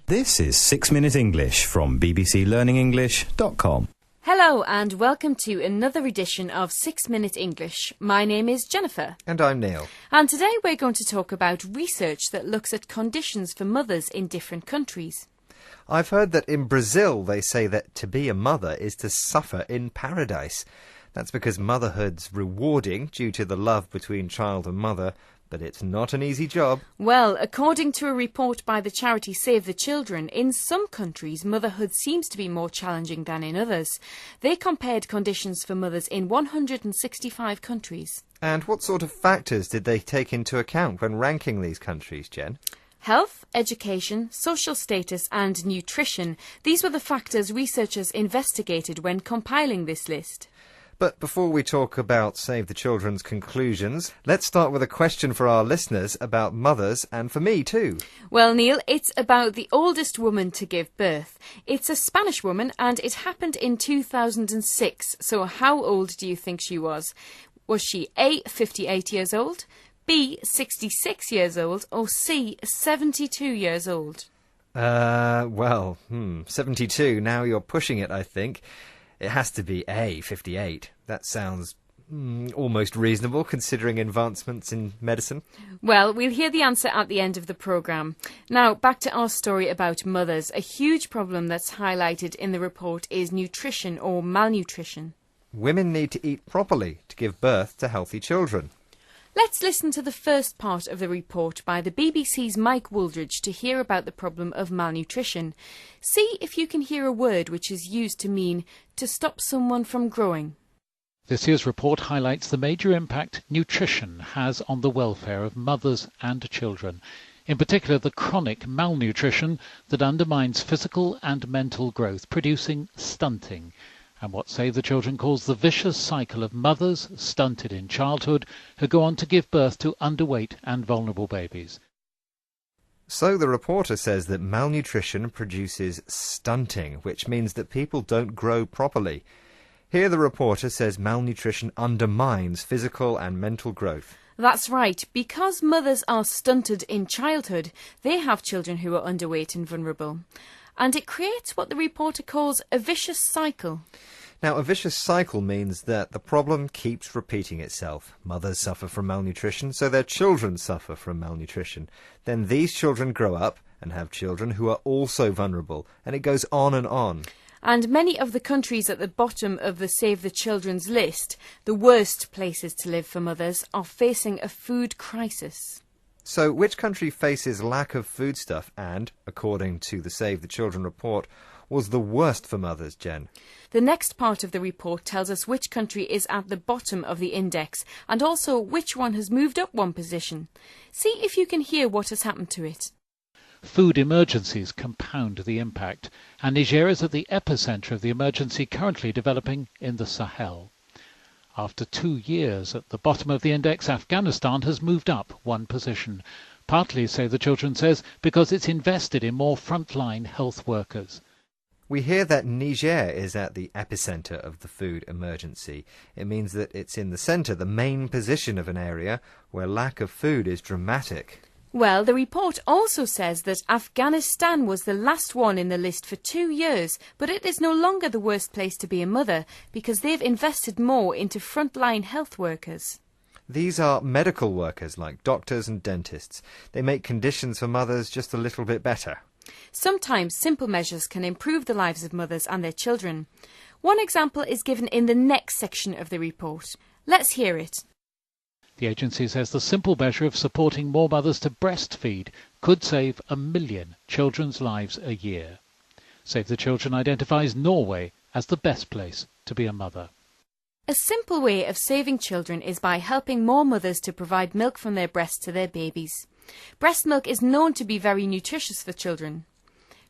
This is 6 Minute English from bbclearningenglish.com. Hello and welcome to another edition of 6 Minute English. My name is Jennifer. And I'm Neil. And today we're going to talk about research that looks at conditions for mothers in different countries. I've heard that in Brazil they say that to be a mother is to suffer in paradise. That's because motherhood's rewarding due to the love between child and mother, but it's not an easy job. Well, according to a report by the charity Save the Children, in some countries motherhood seems to be more challenging than in others. They compared conditions for mothers in 165 countries. And what sort of factors did they take into account when ranking these countries, Jen? Health, education, social status and nutrition. These were the factors researchers investigated when compiling this list. But before we talk about Save the Children's conclusions, let's start with a question for our listeners about mothers and for me too. Well, Neil, it's about the oldest woman to give birth. It's a Spanish woman and it happened in 2006. So how old do you think she was? Was she A, 58 years old, B, 66 years old, or C, 72 years old? 72. Now you're pushing it, I think. It has to be A, 58. That sounds almost reasonable, considering advancements in medicine. Well, we'll hear the answer at the end of the programme. Now, back to our story about mothers. A huge problem that's highlighted in the report is nutrition or malnutrition. Women need to eat properly to give birth to healthy children. Let's listen to the first part of the report by the BBC's Mike Wooldridge to hear about the problem of malnutrition. See if you can hear a word which is used to mean to stop someone from growing. This year's report highlights the major impact nutrition has on the welfare of mothers and children. In particular, the chronic malnutrition that undermines physical and mental growth, producing stunting. And what Save the Children calls the vicious cycle of mothers stunted in childhood who go on to give birth to underweight and vulnerable babies. So the reporter says that malnutrition produces stunting, which means that people don't grow properly. Here the reporter says malnutrition undermines physical and mental growth. That's right. Because mothers are stunted in childhood, they have children who are underweight and vulnerable. And it creates what the reporter calls a vicious cycle. Now, a vicious cycle means that the problem keeps repeating itself. Mothers suffer from malnutrition, so their children suffer from malnutrition. Then these children grow up and have children who are also vulnerable, and it goes on and on. And many of the countries at the bottom of the Save the Children's list, the worst places to live for mothers, are facing a food crisis. So which country faces lack of foodstuff and, according to the Save the Children report, was the worst for mothers, Jen? The next part of the report tells us which country is at the bottom of the index and also which one has moved up one position. See if you can hear what has happened to it. Food emergencies compound the impact, and Niger is at the epicentre of the emergency currently developing in the Sahel. After 2 years at the bottom of the index, Afghanistan has moved up one position. Partly, Save the Children says, because it's invested in more frontline health workers. We hear that Niger is at the epicentre of the food emergency. It means that it's in the centre, the main position of an area where lack of food is dramatic. Well, the report also says that Afghanistan was the last one in the list for 2 years, but it is no longer the worst place to be a mother because they've invested more into frontline health workers. These are medical workers like doctors and dentists. They make conditions for mothers just a little bit better. Sometimes simple measures can improve the lives of mothers and their children. One example is given in the next section of the report. Let's hear it. The agency says the simple measure of supporting more mothers to breastfeed could save 1 million children's lives a year. Save the Children identifies Norway as the best place to be a mother. A simple way of saving children is by helping more mothers to provide milk from their breasts to their babies. Breast milk is known to be very nutritious for children.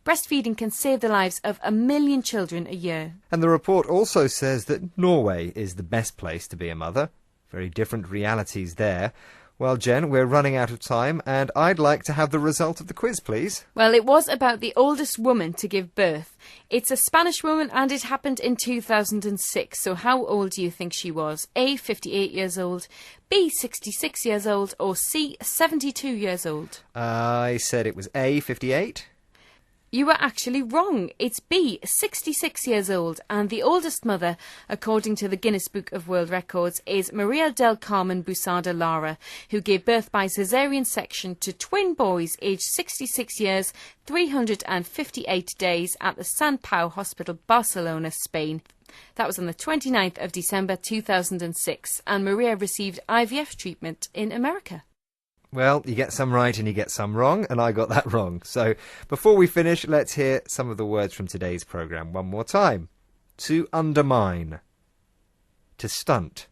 Breastfeeding can save the lives of 1 million children a year. And the report also says that Norway is the best place to be a mother. Very different realities there. Well, Jen, we're running out of time, and I'd like to have the result of the quiz, please. Well, it was about the oldest woman to give birth. It's a Spanish woman, and it happened in 2006. So how old do you think she was? A, 58 years old, B, 66 years old, or C, 72 years old? I said it was A, 58. You were actually wrong. It's B, 66 years old, and the oldest mother, according to the Guinness Book of World Records, is Maria del Carmen Busada Lara, who gave birth by caesarean section to twin boys aged 66 years, 358 days at the Sant Pau Hospital, Barcelona, Spain. That was on the 29th of December 2006, and Maria received IVF treatment in America. Well, you get some right and you get some wrong, and I got that wrong. So, before we finish, let's hear some of the words from today's programme one more time. To undermine. To stunt.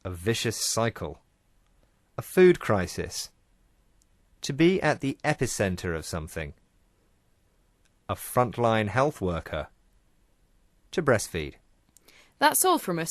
A vicious cycle. A food crisis. To be at the epicentre of something. A frontline health worker. To breastfeed. That's all from us.